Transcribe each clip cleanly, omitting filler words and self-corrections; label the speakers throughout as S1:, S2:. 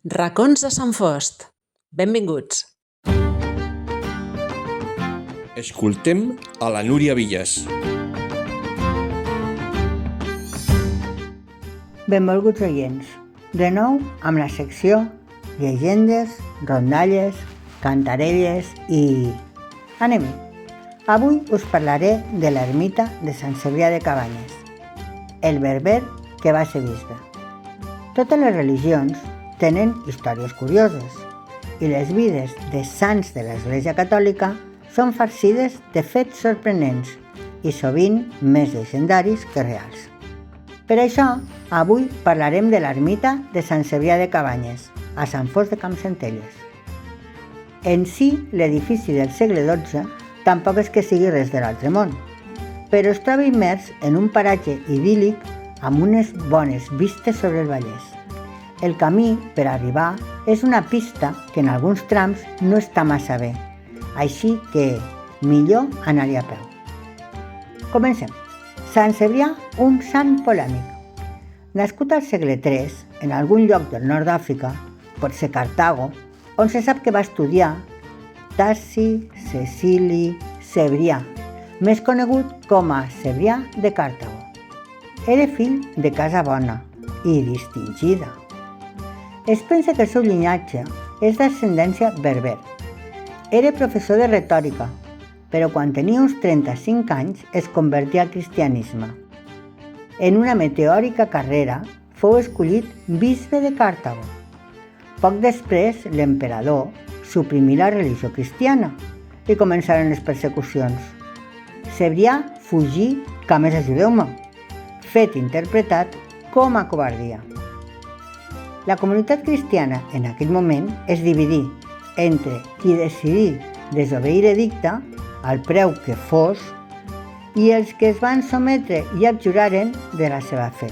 S1: Racons de Sant Fost. Benvinguts.
S2: Escoltem a la Núria Villas.
S3: Benvolguts oients, de nou amb la secció llegendes, rondalles, cantarelles i... Anem-hi! Avui us parlaré de l'ermita de Sant Cebrià de Cabanyes, el berber que va ser bisbe. Totes les religions tenen històries curioses i les vides de sants de l'Església Catòlica són farcides de fets sorprenents i sovint més llegendaris que reals. Per això, avui parlarem de l'ermita de Sant Cebrià de Cabanyes, a Sant Fost de Campsentelles. En si, l'edifici del segle XII tampoc és que sigui res de l'altre món, però es troba immers en un paratge idíl·lic amb unes bones vistes sobre el Vallès. El camí per arribar és una pista que en alguns trams no està massa bé, així que millor anar-hi a peu. Comencem. Sant Cebrià, un sant polèmic. Nascut al segle III, en algun lloc del nord d'Àfrica, pot ser Cartago, on se sap que va estudiar Tassi Cecili Cebrià, més conegut com a Cebrià de Cartago. Era fill de casa bona i distingida. Es pensa que el seu llinatge és d'ascendència berber. Era professor de retòrica, però quan tenia uns 35 anys es convertí al cristianisme. En una meteòrica carrera fou escollit bisbe de Cartago. Poc després, l'emperador suprimí la religió cristiana i començaren les persecucions. Cebrià fugí, que a més ajudeu-me, fet interpretat com a covardia. La comunitat cristiana en aquell moment es dividí entre qui decidí desobeir edicte, al preu que fos, i els que es van sometre i abjuraren de la seva fe.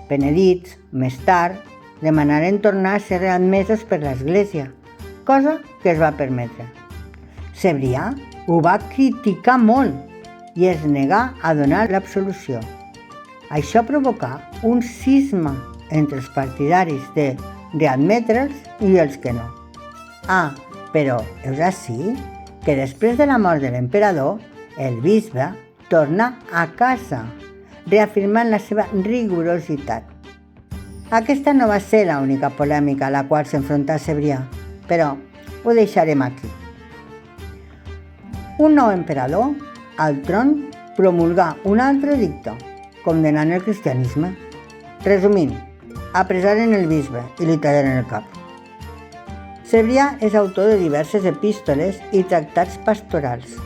S3: Penedits, més tard, demanaren tornar a ser readmesos per l'Església, cosa que es va permetre. Cebrià ho va criticar molt i es negà a donar l'absolució. Això provocà un cisma entre els partidaris de readmetre'ls i els que no. Però heus ací que després de la mort de l'emperador, el bisbe tornà a casa, reafirmant la seva rigorositat. Aquesta no va ser l'única polèmica a la qual s'enfrontà Cebrià, però ho deixarem aquí. Un nou emperador, al tron, promulgà un altre edicte, condenant el cristianisme. Resumint, apressaren el bisbe i li tallaren el cap. Cebrià és autor de diverses epístoles i tractats pastorals,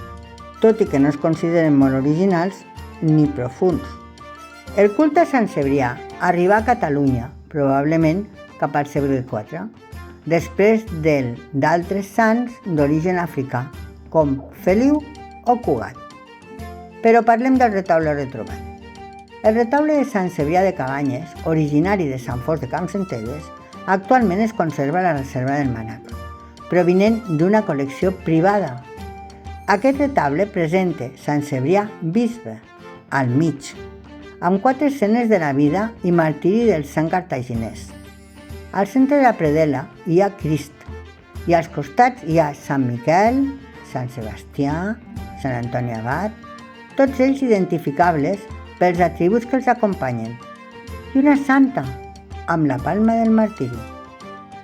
S3: tot i que no es consideren molt originals ni profunds. El culte a Sant Cebrià arribà a Catalunya, probablement cap al segle IV, després d'altres sants d'origen africà, com Feliu o Cugat. Però parlem del retaule retrobat. El retaule de Sant Cebrià de Cabanyes, originari de Sant Fost de Campsentelles, actualment es conserva a la Reserva del Manac, provinent d'una col·lecció privada. Aquest retaule presenta Sant Cebrià bisbe, al mig, amb 4 escenes de la vida i martiri del sant cartaginès. Al centre de la predel·la hi ha Crist i als costats hi ha Sant Miquel, Sant Sebastià, Sant Antoni Abat, tots ells identificables pels atributs que els acompanyen, i una santa, amb la palma del martiri,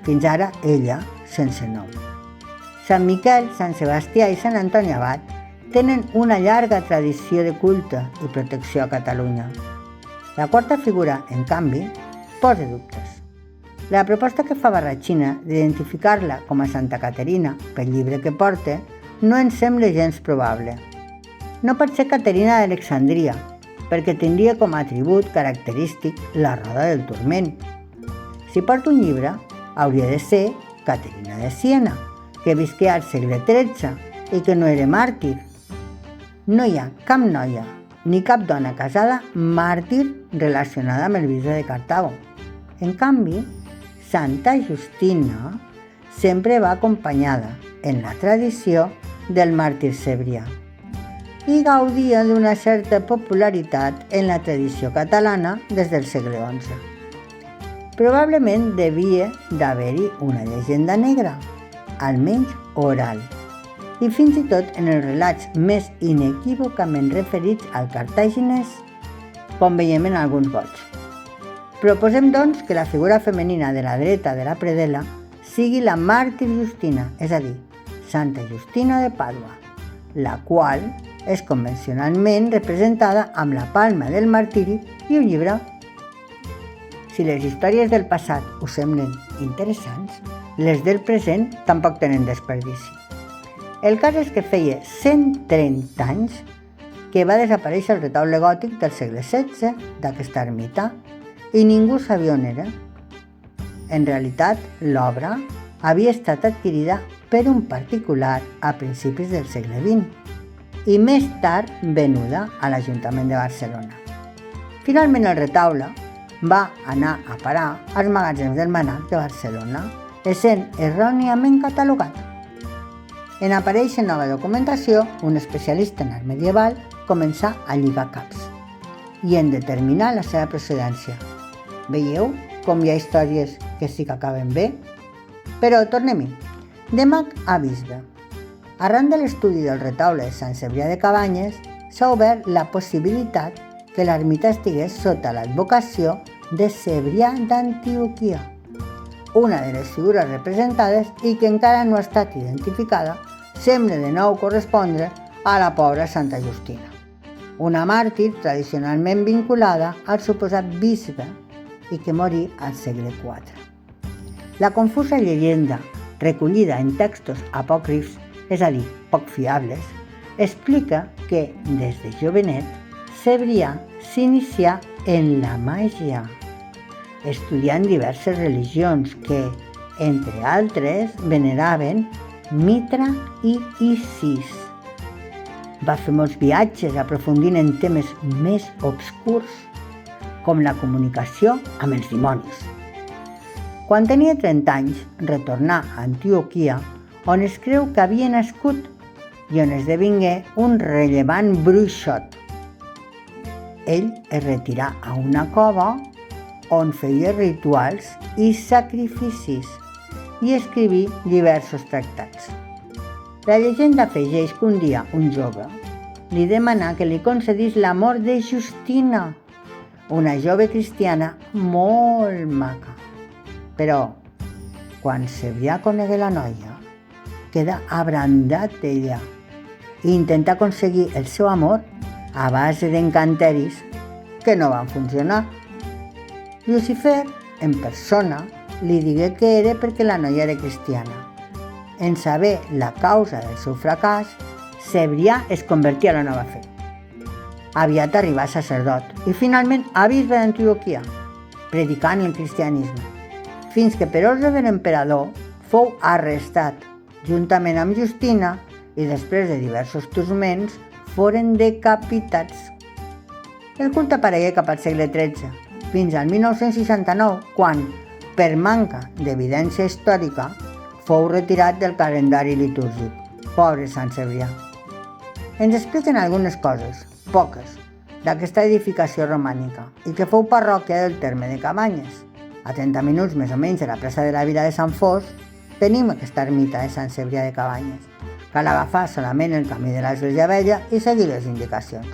S3: fins ara ella sense nom. Sant Miquel, Sant Sebastià i Sant Antoni Abat tenen una llarga tradició de culte i protecció a Catalunya. La quarta figura, en canvi, posa dubtes. La proposta que fa Barratxina d'identificar-la com a Santa Caterina pel llibre que porta no ens sembla gens probable. No pot ser Caterina d'Alexandria, perquè tindria com a atribut característic la roda del turment. Si porta un llibre, hauria de ser Caterina de Siena, que visqué al segle XIII i que no era màrtir. No hi ha cap noia ni cap dona casada màrtir relacionada amb el bisbe de Cartago. En canvi, Santa Justina sempre va acompanyada, en la tradició, del màrtir cebrià i gaudia d'una certa popularitat en la tradició catalana des del segle XI. Probablement devia d'haver-hi una llegenda negra, almenys oral, i fins i tot en els relats més inequívocament referits al cartaginès, com veiem en alguns gots. Proposem, doncs, que la figura femenina de la dreta de la predel·la sigui la màrtir Justina, és a dir, Santa Justina de Pàdua, la qual és convencionalment representada amb la palma del martiri i un llibre. Si les històries del passat us semblen interessants, les del present tampoc tenen desperdici. El cas és que feia 130 anys que va desaparèixer el retaule gòtic del segle XVI d'aquesta ermita i ningú sabia on era. En realitat, l'obra havia estat adquirida per un particular a principis del segle XX i més tard venuda a l'Ajuntament de Barcelona. Finalment el retaule va anar a parar als magatzems del Mnac de Barcelona, essent erròniament catalogat. En aparèixer nova documentació, un especialista en art medieval començà a lligar caps i en determinar la seva procedència. Veieu com hi ha històries que sí que acaben bé? Però tornem-hi. De mag a bisbe. Arran de l'estudi del retaule de Sant Cebrià de Cabanyes, s'ha obert la possibilitat que l'ermita estigués sota l'advocació de Cebrià d'Antioquia, una de les figures representades i que encara no ha estat identificada, sembla de nou correspondre a la pobra Santa Justina, una màrtir tradicionalment vinculada al suposat bisbe i que morí al segle IV. La confusa llegenda, recollida en textos apòcrifs, és a dir, poc fiables, explica que, des de jovenet, Cebrià s'inicià en la màgia, estudiant diverses religions que, entre altres, veneraven Mitra i Isis. Va fer molts viatges aprofundint en temes més obscurs, com la comunicació amb els dimonis. Quan tenia 30 anys, retornà a Antioquia, on es creu que havia nascut i on esdevingué un rellevant bruixot. Ell es retirà a una cova on feia rituals i sacrificis i escriví diversos tractats. La llegenda afegeix que un dia un jove li demanà que li concedís l'amor de Justina, una jove cristiana molt maca. Però, quan Cebrià conegué la noia, queda abrandat d'ella i intenta aconseguir el seu amor a base d'encanteris que no van funcionar. Llucifer, en persona, li digué que era perquè la noia era cristiana. En saber la causa del seu fracàs, Cebrià es convertí a la nova fe. Aviat arribà a sacerdot i finalment a bisbe d'Antioquia, predicant el cristianisme, fins que per ordre de l'emperador fou arrestat juntament amb Justina i després de diversos turments foren decapitats. El culte aparegué cap al segle XIII, fins al 1969, quan, per manca d'evidència històrica, fou retirat del calendari litúrgic. Pobre Sant Cebrià. Ens expliquen algunes coses, poques, d'aquesta edificació romànica i que fou parròquia del terme de Cabanyes. A 30 minuts més o menys de la plaça de la Vila de Sant Fos tenim aquesta ermita de Sant Cebrià de Cabanyes. Cal agafar solament el camí de l'Església Vella i seguir les indicacions.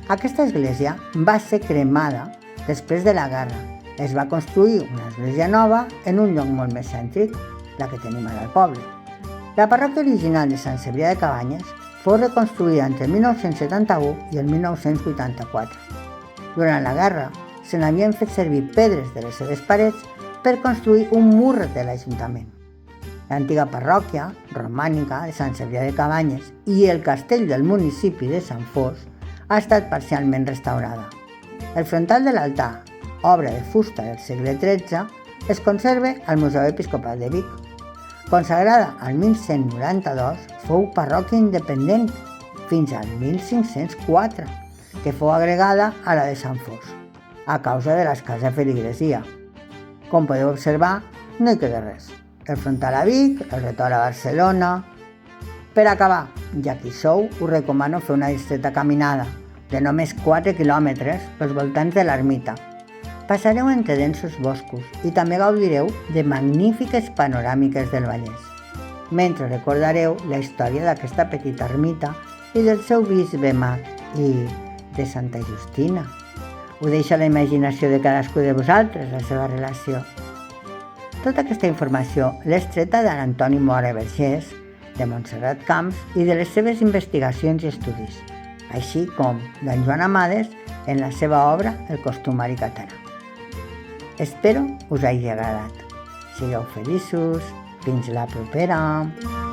S3: Aquesta església va ser cremada després de la guerra. Es va construir una església nova en un lloc molt més cèntric, la que tenim ara al poble. La parròquia original de Sant Cebrià de Cabanyes fou reconstruïda entre 1971 i el 1984. Durant la guerra, se n'havien fet servir pedres de les seves parets per construir un mur de l'Ajuntament. L'antiga parròquia romànica de Sant Cebrià de Cabanyes i el castell del municipi de Sant Fos ha estat parcialment restaurada. El frontal de l'altar, obra de fusta del segle XIII, es conserva al Museu Episcopal de Vic. Consagrada al 1192, fou parròquia independent fins al 1504, que fou agregada a la de Sant Fos, a causa de l'escassa feligresia. Com podeu observar, no hi queda res. El frontal a Vic, el retorn a Barcelona. Per acabar, ja que hi sou, us recomano fer una distreta caminada de només 4 quilòmetres pels voltants de l'ermita. Passareu entre densos boscos i també gaudireu de magnífiques panoràmiques del Vallès, mentre recordareu la història d'aquesta petita ermita i del seu bisbe mag i de Santa Justina. Ho deixa a la imaginació de cadascú de vosaltres, la seva relació. Tota aquesta informació l'he extreta de l'Antoni Mora Vergés, de Montserrat Camps i de les seves investigacions i estudis, així com d'en Joan Amades en la seva obra El costumari català. Espero us hagi agradat. Sigueu feliços. Fins la propera!